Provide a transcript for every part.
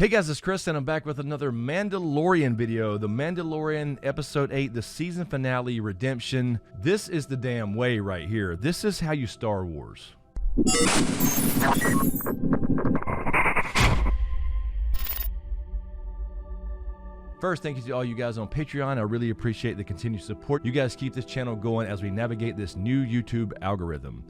Hey guys, it's Chris and I'm back with another Mandalorian video. The Mandalorian Episode 8, the season finale, Redemption. This is the damn way right here. This is how you Star Wars. First, thank you to all you guys on Patreon. I really appreciate the continued support. You guys keep this channel going as we navigate this new YouTube algorithm.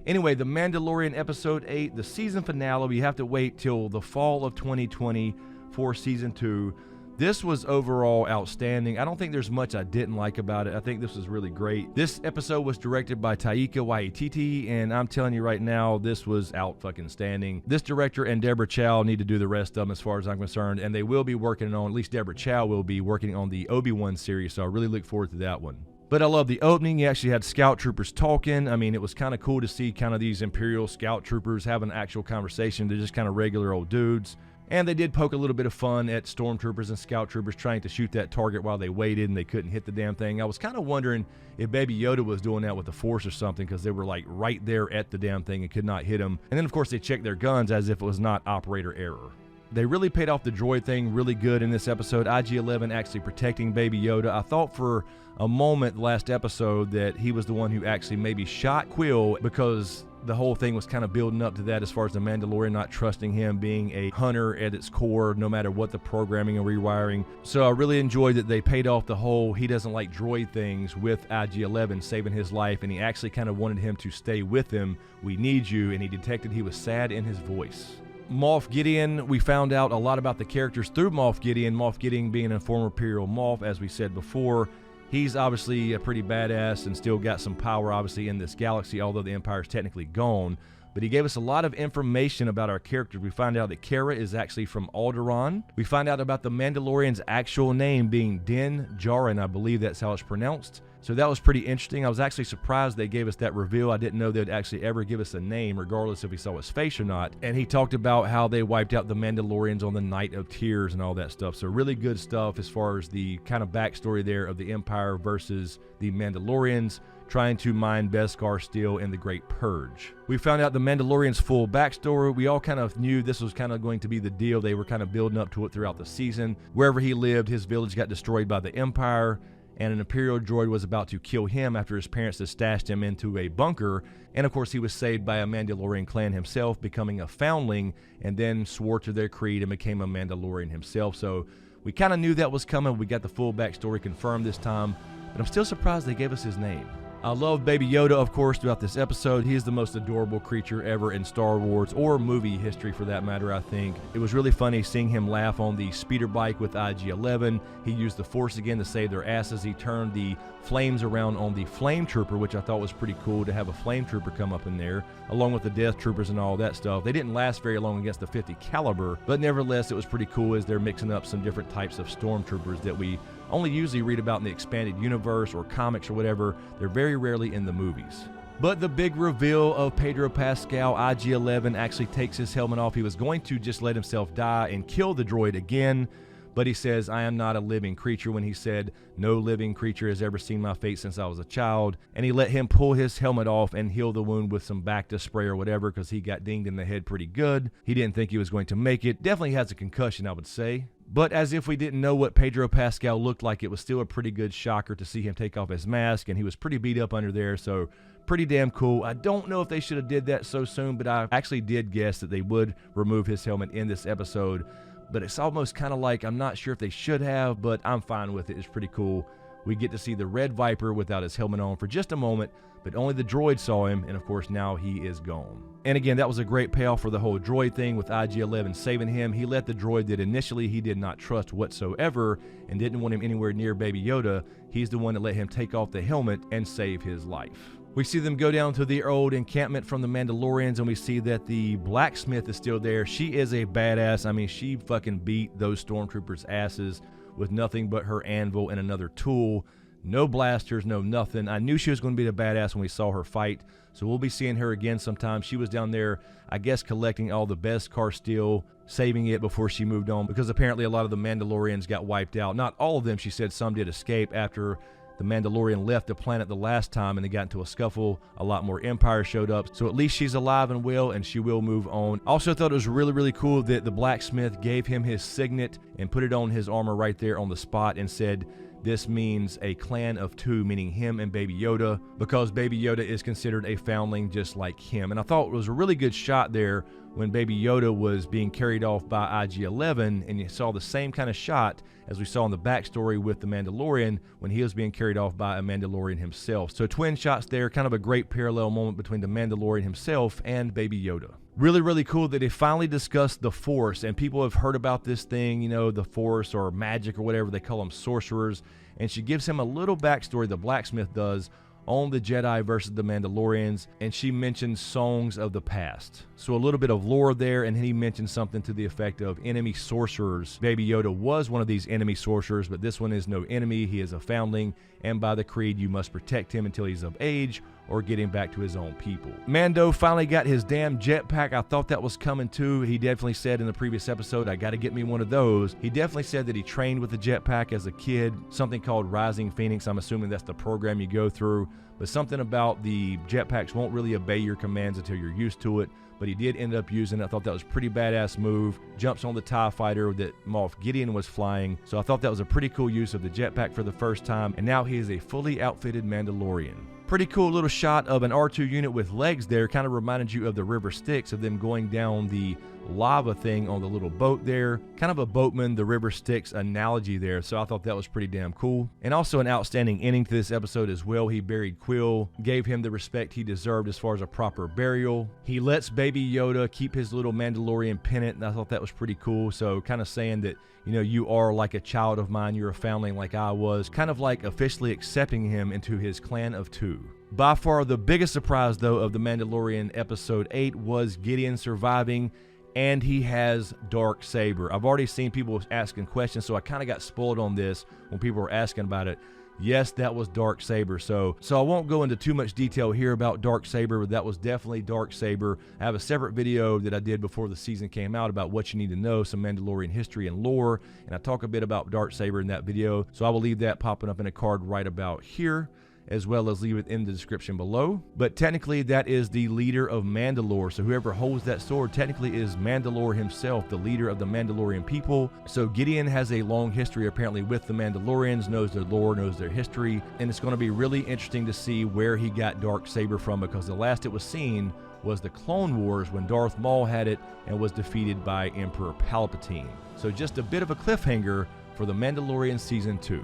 Anyway, the Mandalorian Episode 8, the season finale, we have to wait till the fall of 2020 for Season 2. This was overall outstanding. I don't think there's much I didn't like about it. I think this was really great. This episode was directed by Taika Waititi, and I'm telling you right now, this was out-fucking-standing. This director and Deborah Chow need to do the rest of them as far as I'm concerned, and they will be working on, at least Deborah Chow will be working on the Obi-Wan series, so I really look forward to that one. But I love the opening. You actually had scout troopers talking. I mean, it was kind of cool to see kind of these Imperial scout troopers having an actual conversation. They're just kind of regular old dudes. And they did poke a little bit of fun at stormtroopers and scout troopers trying to shoot that target while they waited and they couldn't hit the damn thing. I was kind of wondering if Baby Yoda was doing that with the Force or something, because they were like right there at the damn thing and could not hit him. And then of course they checked their guns as if it was not operator error. They really paid off the droid thing really good in this episode. IG-11 actually protecting Baby Yoda. I thought for a moment last episode that he was the one who actually maybe shot Quill, because the whole thing was kind of building up to that as far as the Mandalorian not trusting him, being a hunter at its core no matter what the programming and rewiring. So I really enjoyed that they paid off the whole he doesn't like droid things with IG-11 saving his life, and he actually kind of wanted him to stay with him. We need you, and he detected he was sad in his voice. Moff Gideon, we found out a lot about the characters through Moff Gideon. Moff Gideon being a former Imperial Moff, as we said before. He's obviously a pretty badass and still got some power obviously in this galaxy, although the Empire's technically gone. But he gave us a lot of information about our characters. We find out that Cara is actually from Alderaan. We find out about the Mandalorian's actual name being Din Djarin. I believe that's how it's pronounced. So that was pretty interesting. I was actually surprised they gave us that reveal. I didn't know they'd actually ever give us a name, regardless if we saw his face or not. And he talked about how they wiped out the Mandalorians on the Night of Tears and all that stuff. So really good stuff as far as the kind of backstory there of the Empire versus the Mandalorians trying to mine Beskar steel in the Great Purge. We found out the Mandalorian's full backstory. We all kind of knew this was kind of going to be the deal. They were kind of building up to it throughout the season. Wherever he lived, his village got destroyed by the Empire, and an Imperial droid was about to kill him after his parents had stashed him into a bunker. And of course he was saved by a Mandalorian clan himself, becoming a foundling, and then swore to their creed and became a Mandalorian himself. So we kind of knew that was coming. We got the full backstory confirmed this time, but I'm still surprised they gave us his name. I love Baby Yoda, of course, throughout this episode. He is the most adorable creature ever in Star Wars, or movie history for that matter, I think. It was really funny seeing him laugh on the speeder bike with IG-11. He used the Force again to save their asses. He turned the flames around on the Flame Trooper, which I thought was pretty cool to have a Flame Trooper come up in there, along with the Death Troopers and all that stuff. They didn't last very long against the 50 caliber, but nevertheless, it was pretty cool as they're mixing up some different types of stormtroopers that we only usually read about in the expanded universe or comics or whatever. They're very rarely in the movies. But the big reveal of Pedro Pascal, IG-11 actually takes his helmet off. He was going to just let himself die and kill the droid again, but he says, I am not a living creature, when he said, no living creature has ever seen my fate since I was a child. And he let him pull his helmet off and heal the wound with some Bacta spray or whatever, because he got dinged in the head pretty good. He didn't think he was going to make it. Definitely has a concussion, I would say. But as if we didn't know what Pedro Pascal looked like, it was still a pretty good shocker to see him take off his mask, and he was pretty beat up under there, so pretty damn cool. I don't know if they should have did that so soon, but I actually did guess that they would remove his helmet in this episode. But it's almost kind of like, I'm not sure if they should have, but I'm fine with it. It's pretty cool. We get to see the Red Viper without his helmet on for just a moment, but only the droid saw him, and of course now he is gone. And again, that was a great payoff for the whole droid thing with IG-11 saving him. He let the droid that initially he did not trust whatsoever and didn't want him anywhere near Baby Yoda. He's the one that let him take off the helmet and save his life. We see them go down to the old encampment from the Mandalorians, and we see that the Blacksmith is still there. She is a badass. I mean, she fucking beat those stormtroopers' asses with nothing but her anvil and another tool. No blasters, no nothing. I knew she was going to be the badass when we saw her fight, so we'll be seeing her again sometime. She was down there, I guess, collecting all the Beskar steel, saving it before she moved on, because apparently a lot of the Mandalorians got wiped out. Not all of them, she said. Some did escape after the The Mandalorian left the planet the last time and they got into a scuffle. A lot more Empire showed up. So at least she's alive and well, and she will move on. Also thought it was really, really cool that the blacksmith gave him his signet and put it on his armor right there on the spot and said, this means a clan of two, meaning him and Baby Yoda, because Baby Yoda is considered a foundling just like him. And I thought it was a really good shot there when Baby Yoda was being carried off by IG-11, and you saw the same kind of shot as we saw in the backstory with the Mandalorian when he was being carried off by a Mandalorian himself. So twin shots there, kind of a great parallel moment between the Mandalorian himself and Baby Yoda. Really, really cool that they finally discussed the Force, and people have heard about this thing, you know, the Force or magic or whatever they call them, sorcerers, and she gives him a little backstory, the blacksmith does, on the Jedi versus the Mandalorians, and she mentions songs of the past. So a little bit of lore there, and he mentioned something to the effect of enemy sorcerers. Baby Yoda was one of these enemy sorcerers, but this one is no enemy. He is a foundling, and by the creed, you must protect him until he's of age or get him back to his own people. Mando finally got his damn jetpack. I thought that was coming too. He definitely said in the previous episode, I gotta get me one of those. He definitely said that he trained with the jetpack as a kid, something called Rising Phoenix. I'm assuming that's the program you go through, but something about the jetpacks won't really obey your commands until you're used to it. But he did end up using it. I thought that was a pretty badass move. Jumps on the TIE fighter that Moff Gideon was flying. So I thought that was a pretty cool use of the jetpack for the first time. And now he is a fully outfitted Mandalorian. Pretty cool little shot of an R2 unit with legs there. Kind of reminded you of the River Styx, of them going down the lava thing on the little boat there. Kind of a boatman, the River Styx analogy there. So I thought that was pretty damn cool. And also an outstanding ending to this episode as well. He buried Quill, gave him the respect he deserved as far as a proper burial. He lets Baby Yoda keep his little Mandalorian pennant, and I thought that was pretty cool. So kind of saying that, you know, you are like a child of mine, you're a foundling like I was. Kind of like officially accepting him into his clan of two. By far the biggest surprise, though, of the Mandalorian Episode 8 was Gideon surviving, and he has Dark Saber. I've already seen people asking questions, so I kind of got spoiled on this when people were asking about it. Yes, that was Dark Saber. So I won't go into too much detail here about Dark Saber, but that was definitely Dark Saber. I have a separate video that I did before the season came out about what you need to know, some Mandalorian history and lore, and I talk a bit about Dark Saber in that video. So I will leave that popping up in a card right about here, as well as leave it in the description below. But technically that is the leader of Mandalore. So whoever holds that sword technically is Mandalore himself, the leader of the Mandalorian people. So Gideon has a long history apparently with the Mandalorians, knows their lore, knows their history, and it's going to be really interesting to see where he got Dark Saber from, because the last it was seen was the Clone Wars when Darth Maul had it and was defeated by Emperor Palpatine. So just a bit of a cliffhanger for the Mandalorian Season 2.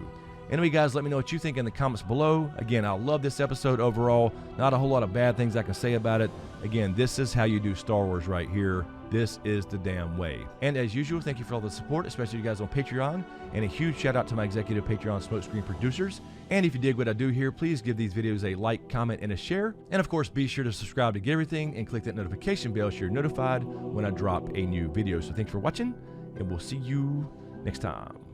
Anyway, guys, let me know what you think in the comments below. Again, I love this episode overall. Not a whole lot of bad things I can say about it. Again, this is how you do Star Wars right here. This is the damn way. And as usual, thank you for all the support, especially you guys on Patreon. And a huge shout out to my executive Patreon SmokeScreen producers. And if you dig what I do here, please give these videos a like, comment, and a share. And of course, be sure to subscribe to get everything and click that notification bell so you're notified when I drop a new video. So thanks for watching, and we'll see you next time.